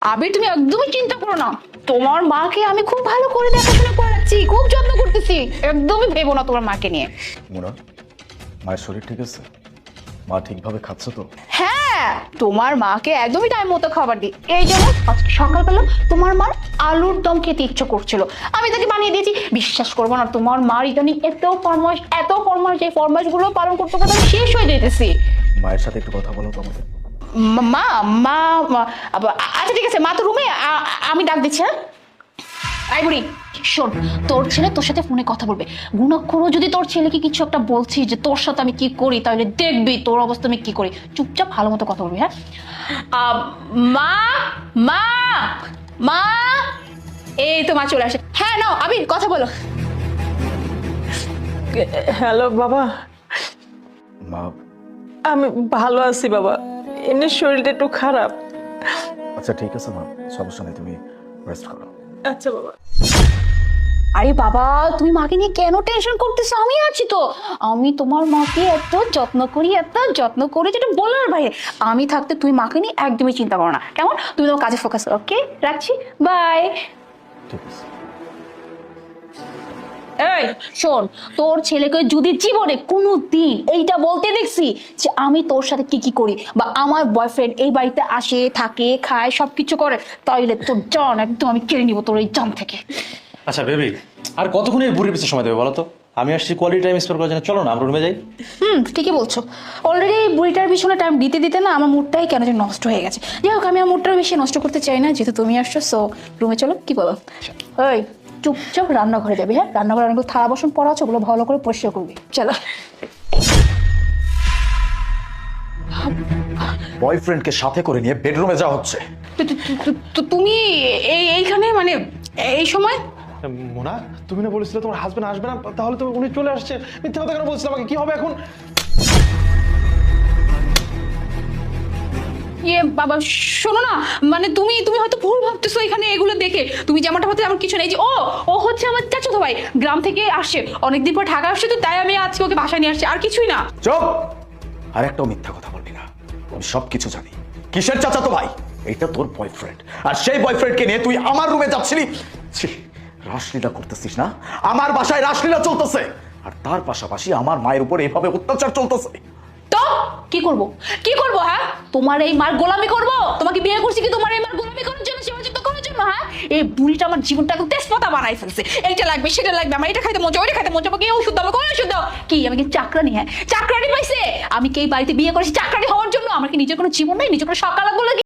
আবির তুমি একদমই চিন্তা করো না, তোমার মাকে আমি খুব ভালো করে দেখাশোনা করাচ্ছি, খুব যত্ন করতেছি, একদমই ভেবো না তোমার মাকে নিয়ে। মুনা, মায়ের শরীর ঠিক আছে? মা ঠিকভাবে খাচ্ছে তো? হ্যাঁ, তোমার মাকে একদমই টাইম মতো খাবার দিই। এই যেমন আজকে সকালবেলা তোমার মার আলুর দম খেতে ইচ্ছে করছিল, আমি তাকে বানিয়ে দিয়েছি। বিশ্বাস করবো না, তোমার মার ইদানিং এত ফরমাস, এই ফরমাস গুলো পালন করতে করতে আমি শেষ হয়ে যেতেছি। মায়ের সাথে একটু কথা বলো তো আমাদের। মা মা আচ্ছা ঠিক আছে, মা তো রুমে, আমি ডাক দিচ্ছি। হ্যাঁ আই বুড়ি, শোন, তোর ছেলে তোর সাথে ফোনে কথা বলবে। গুণাক্ষরও যদি তোর ছেলেকে কিছু একটা বলছি যে তোর সাথে আমি কি করি, তাহলে দেখবি তোর অবস্থা আমি কি করি। চুপচাপ ভালো মতো কথা বলবি। হ্যাঁ মা মা মা, এই তো মা চলে আসে। হ্যাঁ নাও আবির কথা বলো। হ্যালো বাবা, মা, আমি ভালো আছি বাবা, এমনি শরীরটা একটু খারাপ। আচ্ছা ঠিক আছে মা, সমস্যা নেই, তুমি রেস্ট করো। আচ্ছা বাবা। আরে বাবা, তুমি মাকে নিয়ে কেন টেনশন করতেছো? আমি আছি তো। আমি তোমার মাকে এত যত্ন করি যেটা বলার বাইরে। আমি থাকতে তুই মাকে নিয়ে একদমই চিন্তা করো না, কেমন? তুমি তোমার কাজে ফোকাস করো। ওকে, রাখছি, বাই। ঠিক আছে। এই শোন, তোর ছেলেকে যদি জীবনে কোনো দিন এইটা বলতে দেখছি যে আমি তোর সাথে কি কি করি, বা আমার বয়ফ্রেন্ড এই বাড়িতে আসে, থাকে, খায়, সবকিছু করে, তাইলে তোর জান একদম আমি কেড়ে নিবো তোর এই জান থেকে। আচ্ছা বেবি, আর কতক্ষণ এই বুড়ির পিছনে সময় দেবে বলো তো? আমি আসছি কোয়ালিটি টাইম স্পেন্ড করার জন্য, চলো না আমরা রুমে যাই। ঠিকই বলছো। অলরেডি বুড়িটার পিছনে টাইম দিতে দিতে না আমার মুডটাই কেন যেন নষ্ট হয়ে গেছে। যাই হোক, আমি আমার মুডটা বেশি নষ্ট করতে চাই না, যেহেতু তুমি আসছো। সো রুমে চলো, কি বলো? ওই চুপচাপ রান্নাঘরে যাবি। হ্যাঁ, রান্নাঘরে অনেকগুলো থালা বাসন পড়া আছে, ওগুলো ভালো করে পরিষ্কার করবি। চলো। বয়ফ্রেন্ডকে সাথে করে নিয়ে বেডরুমে যাওয়া হচ্ছে। তুমি এইখানে মানে এই সময়? মোনা, তুমি না বলেছিলে তোমার হাজবেন্ড আসবে না, তাহলে তো উনি চলে আসছে। মিথ্যা কথা কেন বলছিলে আমাকে? কি হবে এখন? বাবা শোনো না, মানে তুমি তুমি হয়তো ভুল ভাবতেছো এখানে এগুলো দেখে। তুমি যেমনটা ভাবতে আমার কিছু নেই। যে ও হচ্ছে আমার চাচাতো ভাই, গ্রাম থেকে আসে, অনেকদিন পর ঢাকা আসছে, তো তাই আমি আজকে ওকে বাসায় নিয়ে আসছি, আর কিছুই না। চুপ! আর একটাও মিথ্যা কথা বলবি না, আমি সবকিছু জানি। কিসের চাচাতো ভাই? এটা তোর বয়ফ্রেন্ড, আর সেই বয়ফ্রেন্ডকে নিয়ে তুই আমার রুমে যাচ্ছিলি। ছি, রাসলীলা করতেছিস না? আমার বাসায় রাসলীলা চলতেছে, আর তার পাশাপাশি আমার মায়ের উপর এইভাবে অত্যাচার চলতেছে। তো কি করব? হ্যাঁ, তোমার এই মার গোলামি করব? তোমাকে বিয়ে করছি কি তোমার এই মার গোলামি করার জন্য, সেবা যত্ন করার জন্য? হ্যাঁ, এই বুড়িটা আমার জীবনটা একদম তেজপাতা বানাই ফেলছে। এইটা লাগবে, সেটা লাগবে, আমার এটা খাইতে মন চায়, ওইটা খাইতে মন চায়, আমাকে ওষুধ দাও, কোন ওষুধ দাও। কি আমি কি চাকরানি? হ্যাঁ, চাকরানি পাইছে? আমি কি এই বাড়িতে বিয়ে করেছি চাকরানি হওয়ার জন্য? আমার কি নিজের কোনো জীবন নাই? নিজের কোনো সকাল লাগলো?